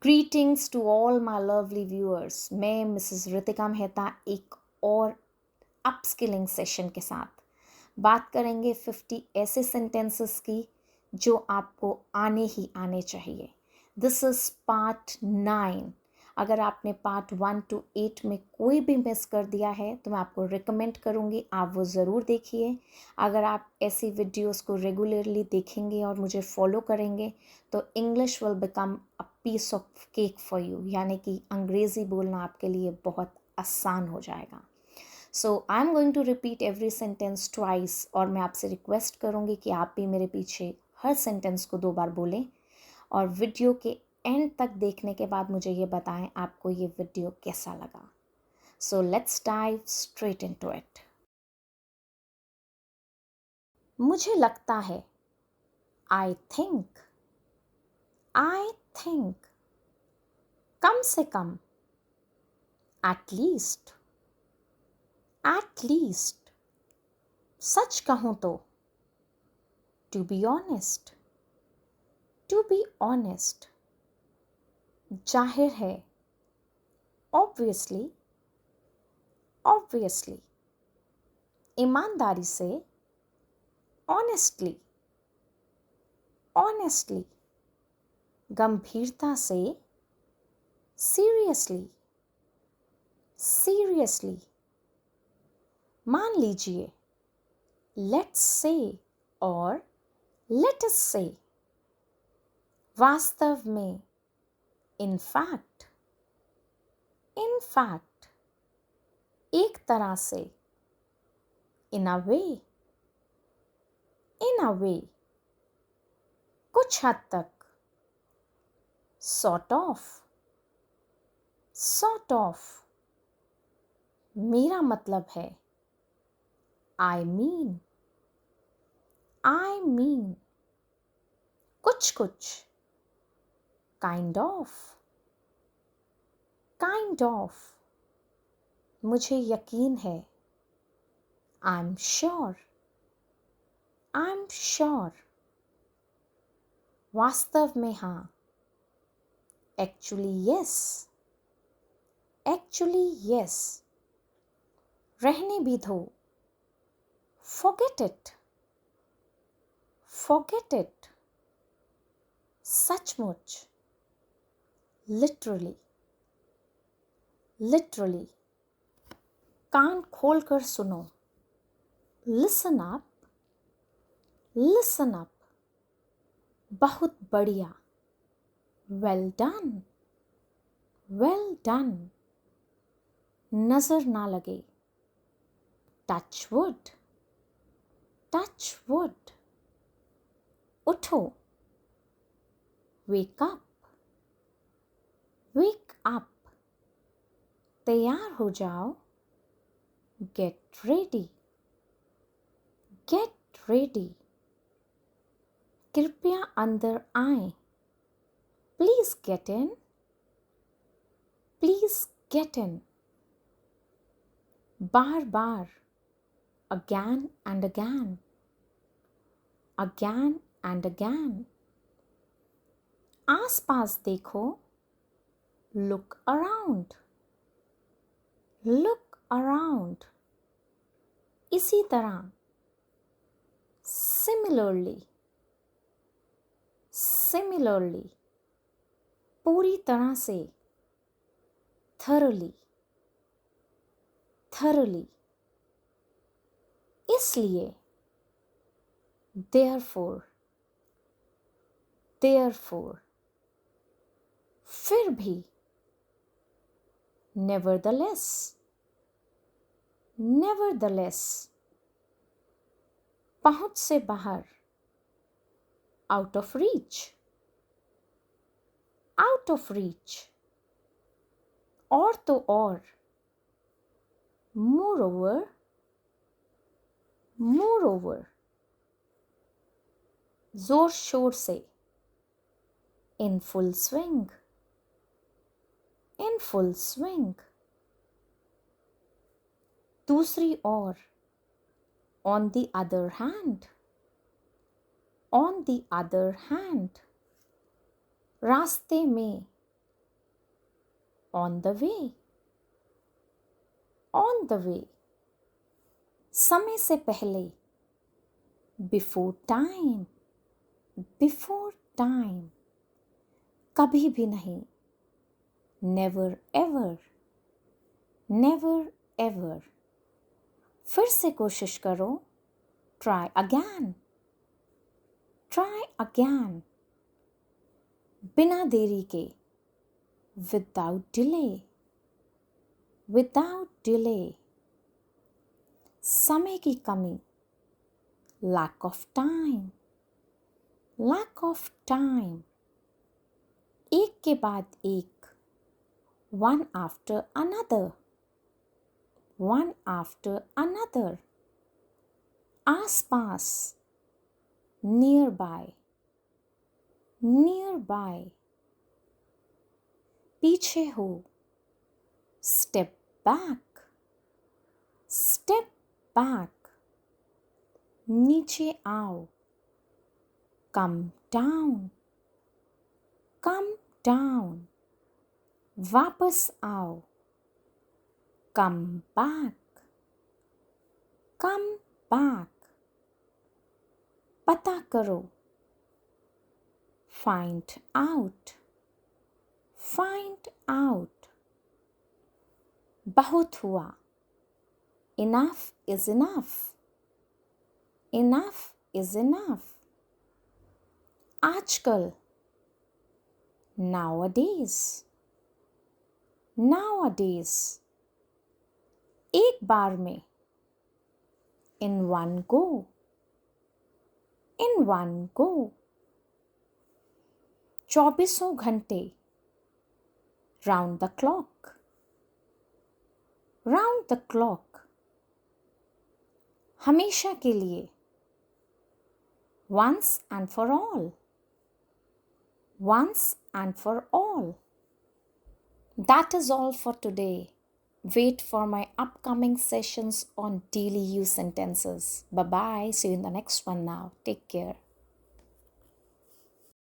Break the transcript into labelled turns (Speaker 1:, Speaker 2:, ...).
Speaker 1: Greetings to all my lovely viewers. मैं Mrs Ritika Mehta एक और अपस्किलिंग सेशन के साथ बात करेंगे 50 ऐसे सेंटेंसेस की जो आपको आने ही आने चाहिए। This is part 9। अगर आपने पार्ट 1 to 8 में कोई भी मिस कर दिया है तो मैं आपको रिकमेंड करूँगी आप वो ज़रूर देखिए। अगर आप ऐसी वीडियोस को रेगुलरली देखेंगे और मुझे फॉलो करेंगे तो English will become a piece of cake for you, यानी कि अंग्रेज़ी बोलना आपके लिए बहुत आसान हो जाएगा। So I am going to repeat every sentence twice और मैं आपसे रिक्वेस्ट करूँगी कि आप भी मेरे पीछे हर सेंटेंस को 2 बार बोलें और वीडियो के एंड तक देखने के बाद मुझे ये बताएं आपको ये वीडियो कैसा लगा। So let's dive straight into it. मुझे लगता है, आई थिंक, आई थिंक, कम से कम, एट लीस्ट, एट लीस्ट, सच कहूँ तो, to be honest, to be honest, जाहिर है, ऑब्वियसली, ऑब्वियसली, ईमानदारी से, ऑनेस्टली, ऑनेस्टली, गंभीरता से, सीरियसली, सीरियसली, मान लीजिए, लेट्स से और लेट अस से, वास्तव में, इन फैक्ट, इन फैक्ट, एक तरह से, इन अ वे, इन अ वे, कुछ हद तक, सॉर्ट ऑफ, सॉर्ट ऑफ, मेरा मतलब है, आई मीन, आई मीन, कुछ कुछ, काइंड ऑफ, काइंड ऑफ, मुझे यकीन है, I am sure, I am sure, वास्तव में हाँ, एक्चुअली यस, एक्चुअली यस, रहने भी दो, forget it, forget it, सचमुच, literally, literally, कान खोल कर सुनो, listen up, listen up, बहुत बढ़िया, well done, well done, नजर ना लगे, touch wood, touch wood, उठो, wake up, wake up, तैयार हो जाओ, get ready, get ready, कृपया अंदर आएं, please get in, please get in, bar bar, again and again, again and again, आस पास देखो, look around, look around, इसी तरह, similarly, similarly, पूरी तरह से, thoroughly, thoroughly, इसलिए, therefore, therefore, फिर भी, nevertheless, nevertheless, पहुंच से बाहर, out of reach, out of reach, और तो और, moreover, moreover, जोर शोर से, in full swing, in full swing, दूसरी ओर, on the other hand, on the other hand, रास्ते में, On the way. On the way. समय से पहले. Before time. Before time. कभी भी नहीं. Never ever. Never ever. फिर से कोशिश करो. Try again. Try again. बिना देरी के. Without delay. Without delay. समय की कमी. Lack of time. Lack of time. एक के बाद एक. One after another. One after another. आस पास. Nearby. Nearby. पीछे हो. Step back. Step back. नीचे आओ. Come down. Come down. वापस आओ. Come back. Come back. पता करो. Find out. Find out. बहुत हुआ. Enough is enough. Enough is enough. आजकल. Nowadays. Nowadays. एक बार में. In one go. In one go. 24 घंटे. Round the clock. Round the clock. हमेशा के लिए. Once and for all. Once and for all. That is all for today. Wait for my upcoming sessions on daily use sentences. Bye bye. See you in the next one now. Take care.